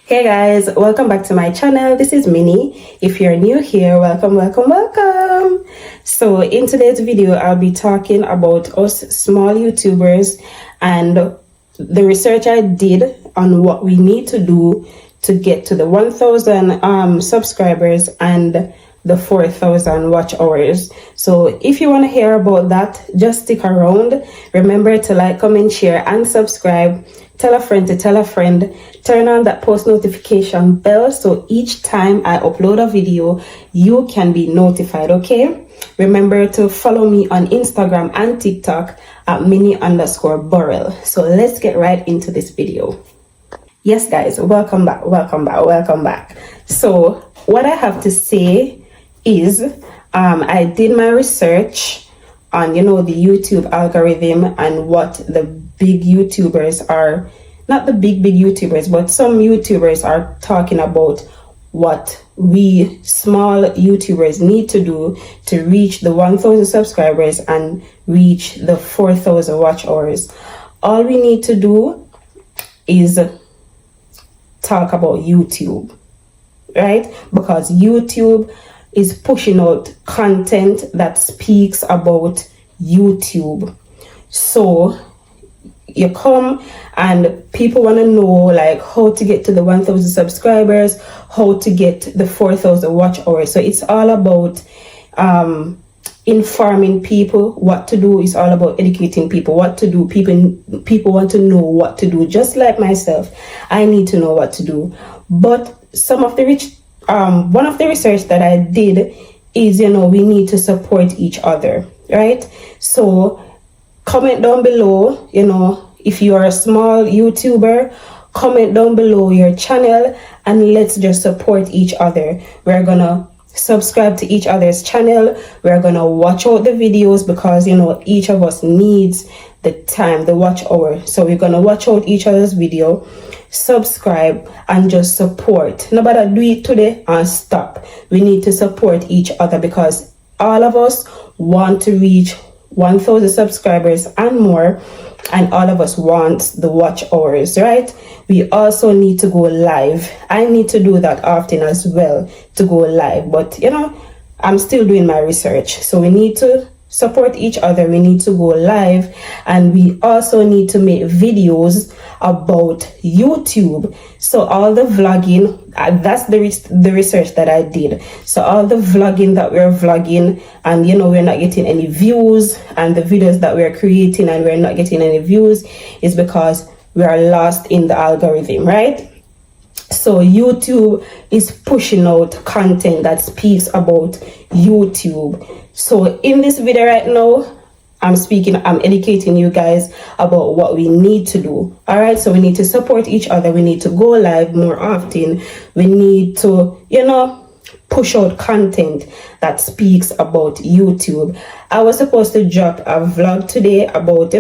Hey guys, welcome back to my channel. This is Minnie. If you're new here, welcome. So in today's video, I'll be talking about us small YouTubers and the research I did on what we need to do to get to the 1,000 subscribers and the 4,000 watch hours. So if you want to hear about that, just stick around. Remember to like, comment, share, and subscribe. Tell a friend to tell a friend. Turn on that post notification bell so each time I upload a video, you can be notified, okay? Remember to follow me on Instagram and TikTok at Minnie_Burrell. So let's get right into this video. Yes, guys, welcome back. So what I have to say is I did my research on, the YouTube algorithm and what the big YouTubers are, not the big YouTubers, but some YouTubers are talking about what we small YouTubers need to do to reach the 1,000 subscribers and reach the 4,000 watch hours. All we need to do is talk about YouTube, right? Because YouTube is pushing out content that speaks about YouTube. So you come and people want to know like how to get to the 1,000 subscribers, how to get the 4,000 watch hours. So it's all about informing people what to do. It's all about educating people what to do. People want to know what to do. Just like myself, I need to know what to do. But some of the one of the research that I did is, we need to support each other, right? So comment down below, if you are a small YouTuber, comment down below your channel and let's just support each other. We're gonna subscribe to each other's channel. We're gonna watch out the videos because, each of us needs the time, the watch hour. So we're gonna watch out each other's video, subscribe, and just support. Nobody do it today and stop. We need to support each other because all of us want to reach 1,000 subscribers and more, and all of us want the watch hours, right? We also need to go live. I need to do that often as well, to go live, but I'm still doing my research. So we need to support each other. We need to go live, and we also need to make videos about YouTube. So all the vlogging, that's the research that I did. So all the vlogging that we're vlogging and we're not getting any views, and the videos that we're creating and we're not getting any views is because we are lost in the algorithm, right? So YouTube is pushing out content that speaks about YouTube. So in this video right now, I'm educating you guys about what we need to do. All right, so we need to support each other. We need to go live more often. We need to, push out content that speaks about YouTube. I was supposed to drop a vlog today about,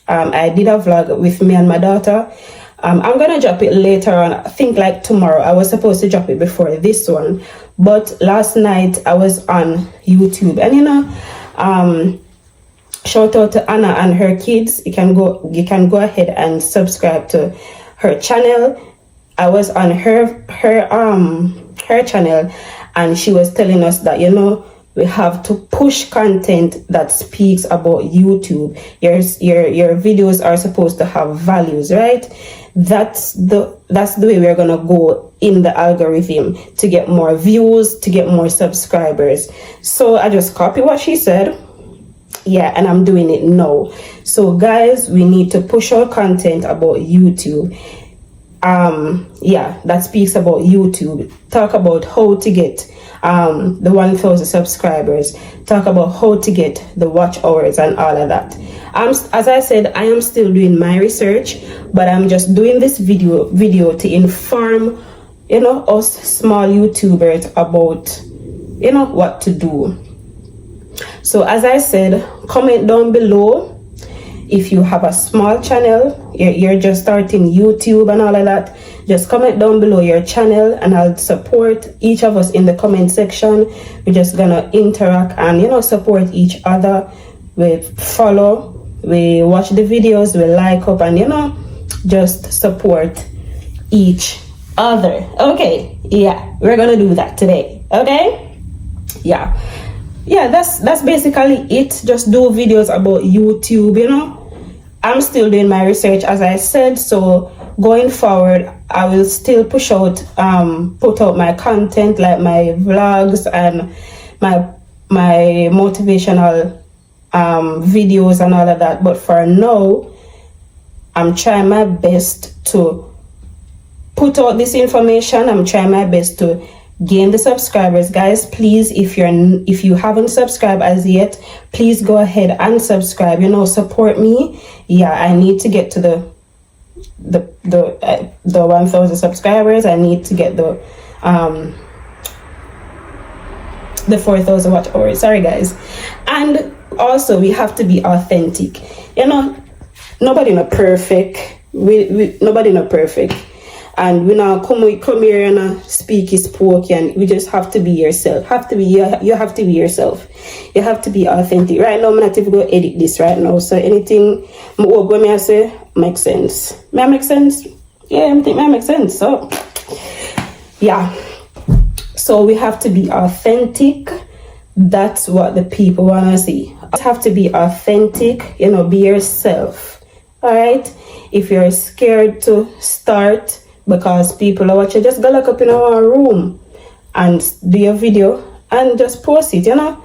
I did a vlog with me and my daughter. I'm gonna drop it later on, I think like tomorrow. I was supposed to drop it before this one, but last night I was on YouTube, and shout out to Anna and her kids. You can go ahead and subscribe to her channel. I was on her channel, and she was telling us that we have to push content that speaks about YouTube. Your videos are supposed to have values, right? That's the way we're gonna go in the algorithm to get more views, to get more subscribers. So I just copy what she said. Yeah, and I'm doing it now. So guys, we need to push our content about YouTube. That speaks about YouTube. Talk about how to get the 1,000 subscribers. Talk about how to get the watch hours and all of that. As I said, I am still doing my research, but I'm just doing this video to inform us small YouTubers about what to do. So as I said, comment down below if you have a small channel, you're just starting YouTube and all of that. Just comment down below your channel and I'll support each of us in the comment section. We're just gonna interact and support each other. We follow, we watch the videos, we like up, and just support each other. Okay, yeah, we're gonna do that today. Okay, yeah, that's basically it. Just do videos about YouTube, you know. I'm still doing my research, as I said, so going forward I will still put out my content, like my vlogs and my motivational videos and all of that. But for now, I'm trying my best to put out this information. I'm trying my best to gain the subscribers. Guys, please, if you haven't subscribed as yet, please go ahead and subscribe, you know, support me. Yeah, I need to get to the 1,000 subscribers. I need to get the 4,000 watch hours. Sorry guys. And also we have to be authentic, you know. Nobody not perfect. Nobody not perfect, and we now come here and speak is spoken. We just have to be yourself. You have to be yourself. You have to be authentic. Right now I'm not even going to edit this right now, so anything when I say makes sense. May I make sense? Yeah, I think may make sense. So yeah, so we have to be authentic. That's what the people want to see. You have to be authentic, you know, be yourself. All right, if you're scared to start because people are watching, just go lock up in our room and do your video and just post it, you know.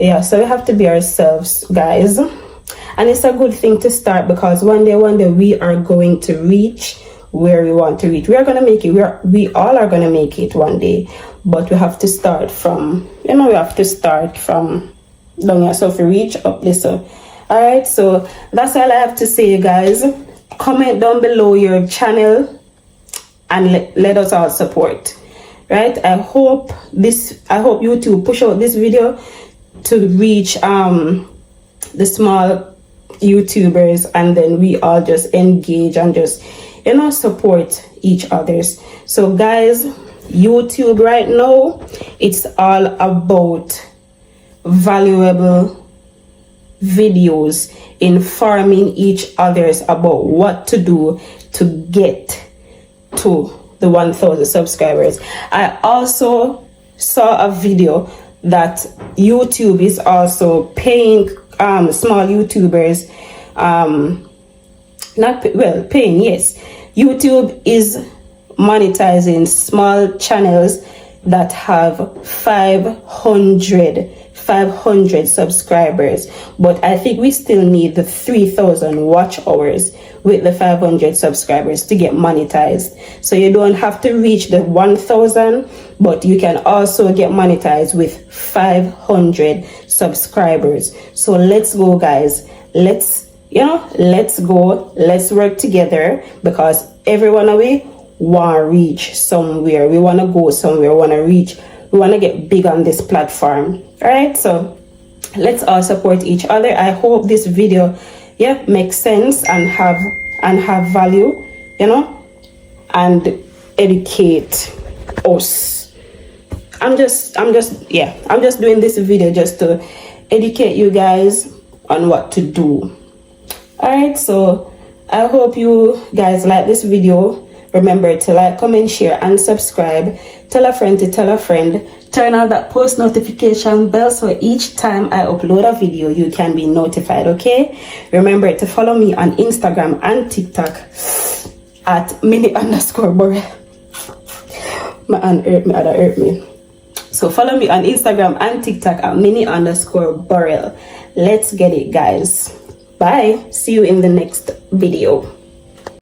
Yeah, so we have to be ourselves, guys, and it's a good thing to start, because one day we are going to reach where we want to reach. We are going to make it. We all are going to make it one day, but we have to start from, you know, we have to start from down here, so if we reach up this. All right, so that's all I have to say, you guys. Comment down below your channel and let us all support, right? I hope YouTube push out this video to reach the small YouTubers, and then we all just engage and just, you know, support each others. So guys, YouTube right now, it's all about valuable videos informing each others about what to do to get to the 1,000 subscribers. I also saw a video that YouTube is also paying small YouTubers, paying, yes. YouTube is monetizing small channels that have 500 subscribers, but I think we still need the 3,000 watch hours with the 500 subscribers to get monetized. So you don't have to reach the 1,000, but you can also get monetized with 500 subscribers. So let's go, guys. Let's go. Let's work together, because everyone we want to reach somewhere. We want to go somewhere. We want to get big on this platform. All right, so let's all support each other. I hope this video makes sense and have value, you know, and educate us. I'm just doing this video just to educate you guys on what to do. All right, so I hope you guys like this video. Remember to like, comment, share, and subscribe. Tell a friend to tell a friend. Turn on that post notification bell so each time I upload a video, you can be notified, okay? Remember to follow me on Instagram and TikTok at @mini_Burrell. My hand hurt me. So follow me on Instagram and TikTok at @mini_Burrell. Let's get it, guys. Bye. See you in the next video.